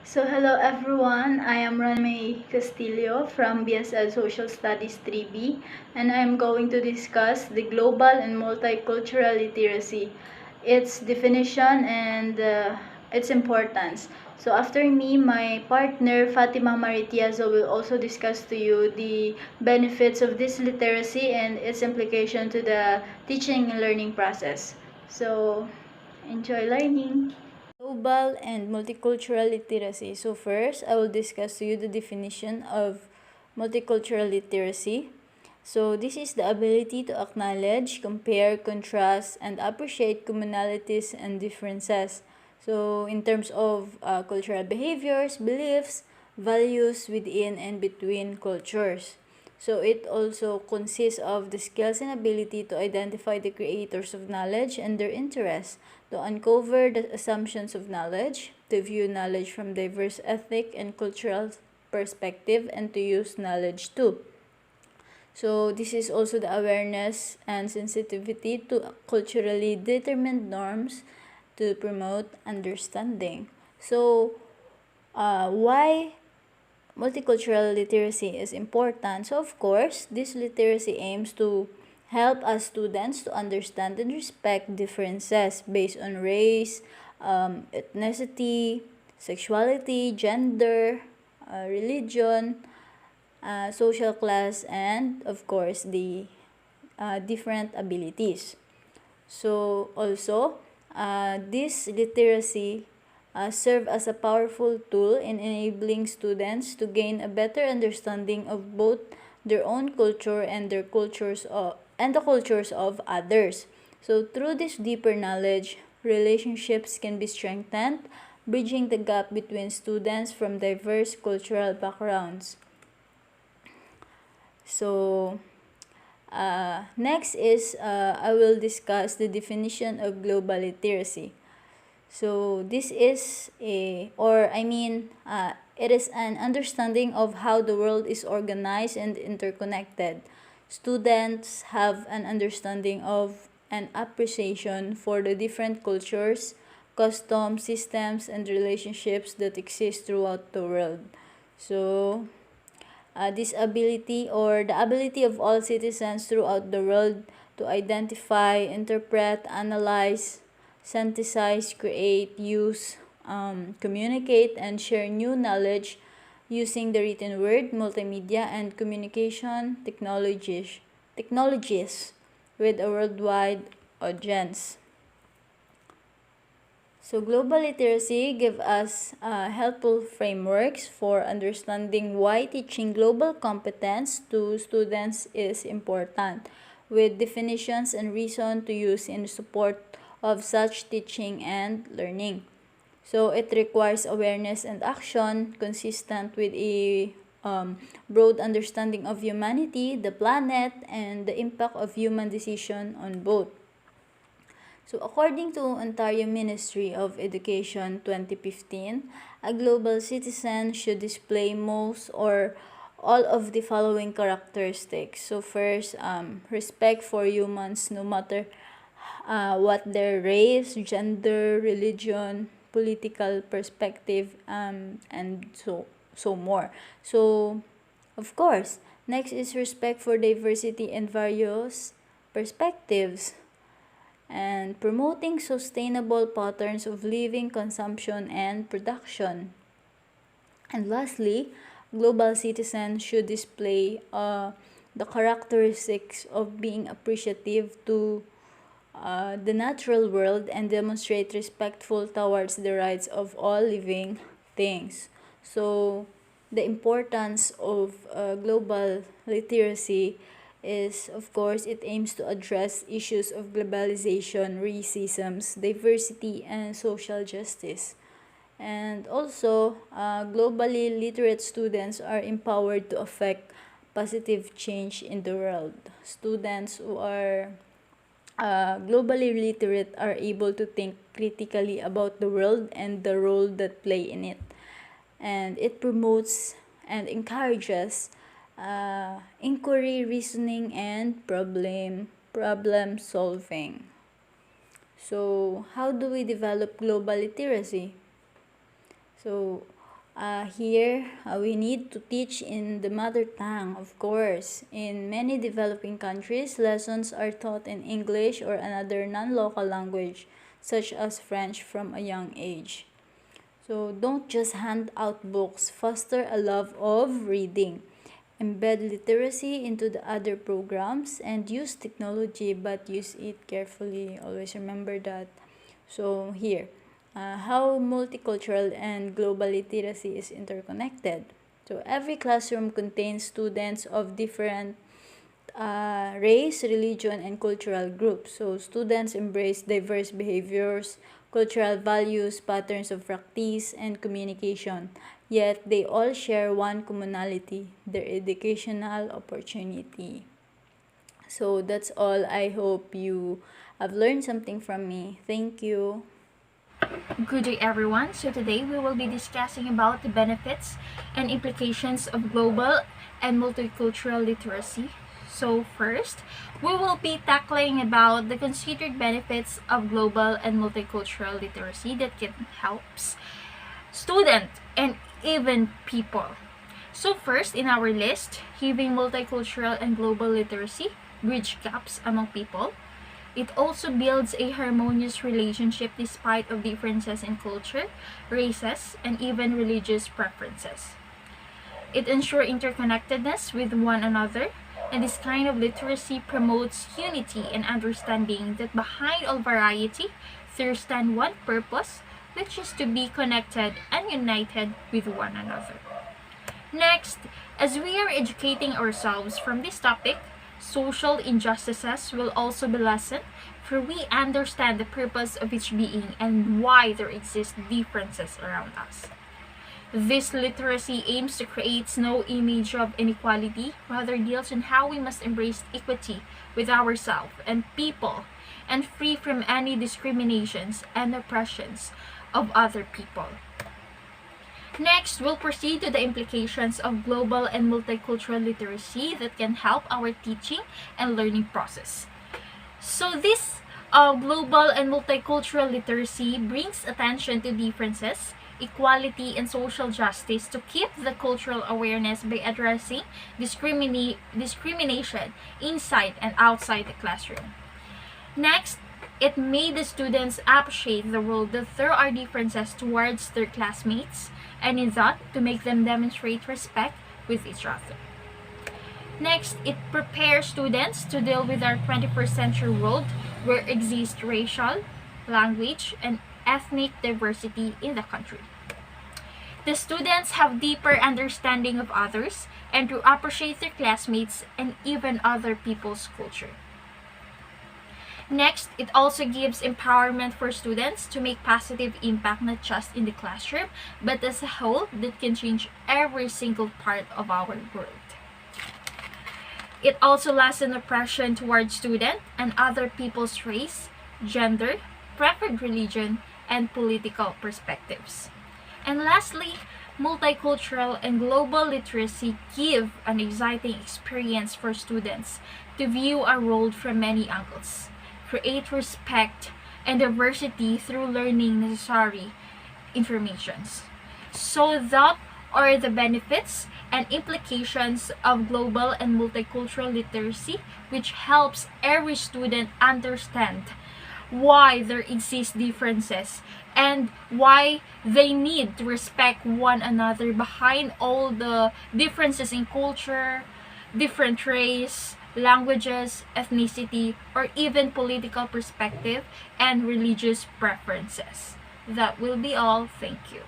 So hello everyone, I am Castillo from BSL Social Studies 3B, and I am going to discuss the global and multicultural literacy, its definition and its importance. So after me, my partner Fatima Tiezo will also discuss to you the benefits of this literacy and its implication to the teaching and learning process. So enjoy learning. Global and multicultural literacy. So first, I will discuss to you the definition of multicultural literacy. So this is the ability to acknowledge, compare, contrast, and appreciate commonalities and differences. So in terms of cultural behaviors, beliefs, values within and between cultures. So it also consists of the skills and ability to identify the creators of knowledge and their interests, to uncover the assumptions of knowledge, to view knowledge from diverse ethnic and cultural perspective, and to use knowledge too. So this is also the awareness and sensitivity to culturally determined norms to promote understanding. So why multicultural literacy is important? So of course, this literacy aims to help us students to understand and respect differences based on race, ethnicity, sexuality, gender, religion, social class, and of course the different abilities. So also, this literacy serve as a powerful tool in enabling students to gain a better understanding of both their own culture and the cultures of others. So through this deeper knowledge, relationships can be strengthened, bridging the gap between students from diverse cultural backgrounds. So next is I will discuss the definition of global literacy. So this is it is an understanding of how the world is organized and interconnected. Students have an understanding of and appreciation for the different cultures, customs, systems, and relationships that exist throughout the world. So this ability or the ability of all citizens throughout the world to identify, interpret, analyze, synthesize, create, use, communicate, and share new knowledge using the written word, multimedia, and communication technologies with a worldwide audience. So global literacy give us helpful frameworks for understanding why teaching global competence to students is important, with definitions and reason to use in support of such teaching and learning. So it requires awareness and action consistent with a broad understanding of humanity, the planet, and the impact of human decision on both. So according to Ontario Ministry of Education 2015, a global citizen should display most or all of the following characteristics. So first, respect for humans no matter what their race, gender, religion, political perspective, and so more. So of course, next is respect for diversity and various perspectives, and promoting sustainable patterns of living, consumption, and production. And lastly, global citizens should display the characteristics of being appreciative to the natural world and demonstrate respectful towards the rights of all living things. So, the importance of global literacy is, of course, it aims to address issues of globalization, racism, diversity, and social justice. And also, globally literate students are empowered to affect positive change in the world. Students who are globally literate are able to think critically about the world and the role that play in it. And it promotes and encourages inquiry, reasoning, and problem solving. So how do we develop global literacy? So Here, we need to teach in the mother tongue, of course. In many developing countries, lessons are taught in English or another non-local language, such as French, from a young age. So don't just hand out books, foster a love of reading. Embed literacy into the other programs and use technology but use it carefully. Always remember that. So here, how multicultural and global literacy is interconnected. So every classroom contains students of different race, religion, and cultural groups. So students embrace diverse behaviors, cultural values, patterns of practice, and communication. Yet they all share one commonality, their educational opportunity. So that's all. I hope you have learned something from me. Thank you. Good day everyone. So today we will be discussing about the benefits and implications of global and multicultural literacy. So first, we will be tackling about the considered benefits of global and multicultural literacy that can help students and even people. So first, in our list, having multicultural and global literacy bridge gaps among people. It also builds a harmonious relationship despite of differences in culture, races, and even religious preferences. It ensures interconnectedness with one another, and this kind of literacy promotes unity and understanding that behind all variety, there stand one purpose, which is to be connected and united with one another. Next, as we are educating ourselves from this topic, social injustices will also be lessened, for we understand the purpose of each being and why there exist differences around us. This literacy aims to create no image of inequality, rather deals on how we must embrace equity with ourselves and people, and free from any discriminations and oppressions of other people. Next, we'll proceed to the implications of global and multicultural literacy that can help our teaching and learning process. So this global and multicultural literacy brings attention to differences, equality, and social justice to keep the cultural awareness by addressing discrimination inside and outside the classroom. Next, it made the students appreciate the world that there are differences towards their classmates, and in that, to make them demonstrate respect with each other. Next, it prepares students to deal with our 21st century world where exists racial, language, and ethnic diversity in the country. The students have deeper understanding of others and to appreciate their classmates and even other people's culture. Next, it also gives empowerment for students to make positive impact not just in the classroom, but as a whole that can change every single part of our world. It also lessens oppression towards students and other people's race, gender, preferred religion, and political perspectives. And lastly, multicultural and global literacy give an exciting experience for students to view our world from many angles, create respect and diversity through learning necessary informations. So that are the benefits and implications of global and multicultural literacy, which helps every student understand why there exist differences and why they need to respect one another behind all the differences in culture, different race, languages, ethnicity, or even political perspective and religious preferences. That will be all. Thank you.